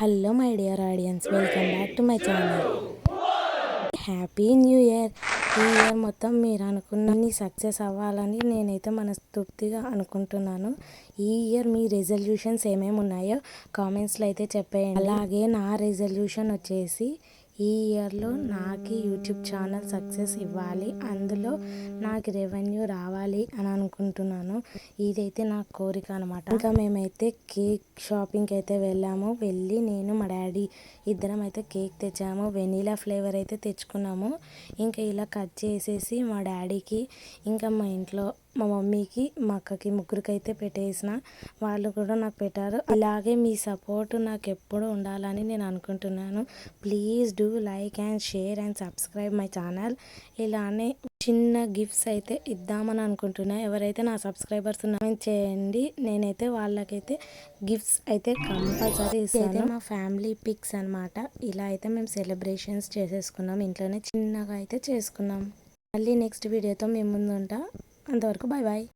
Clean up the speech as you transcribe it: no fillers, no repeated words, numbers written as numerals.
Hello my dear audience, welcome back to my channel. Happy new year. ఈ year మొత్తం మీరు అనుకున్నన్ని success అవ్వాలని నేనైతే మనస్తృప్తిగా అనుకుంటున్నాను. ఈ ఇయర్ మీ రెజల్యూషన్స్ ఏమేమి ఉన్నాయో కామెంట్స్లో అయితే చెప్పేయండి. అలాగే నా రెజల్యూషన్ వచ్చేసి ఈ ఇయర్లో నాకు యూట్యూబ్ ఛానల్ సక్సెస్ ఇవ్వాలి, అందులో నాకు రెవెన్యూ రావాలి అని అనుకుంటున్నాను. ఇదైతే నా కోరిక అనమాట. ఇంకా మేమైతే కేక్ షాపింగ్కి అయితే వెళ్ళి నేను మా డాడీ ఇద్దరం అయితే కేక్ తెచ్చాము. వెనీలా ఫ్లేవర్ అయితే తెచ్చుకున్నాము. ఇంకా ఇలా కట్ చేసేసి మా డాడీకి, ఇంకా మా ఇంట్లో మా మమ్మీకి, మా అక్కకి, ముగ్గురికి అయితే పెట్టేసిన. వాళ్ళు కూడా నాకు పెట్టారు. ఇలాగే మీ సపోర్ట్ నాకు ఎప్పుడు ఉండాలని నేను అనుకుంటున్నాను. Please do like and share and subscribe my channel. ఇలానే చిన్న గిఫ్ట్స్ అయితే ఇద్దామని అనుకుంటున్నాను. ఎవరైతే నా సబ్స్క్రైబర్స్ ఉన్నారో చేయండి, నేనైతే వాళ్ళకైతే గిఫ్ట్స్ అయితే కంపల్సరీ ఇస్తాను. మా ఫ్యామిలీ పిక్స్ అనమాట. ఇలా అయితే మేము సెలబ్రేషన్స్ చేసేసుకున్నాం, ఇంట్లోనే చిన్నగా అయితే చేసుకున్నాం. మళ్ళీ నెక్స్ట్ వీడియోతో మేము ముందు ఉంటా. అంతవరకు బాయ్ బాయ్.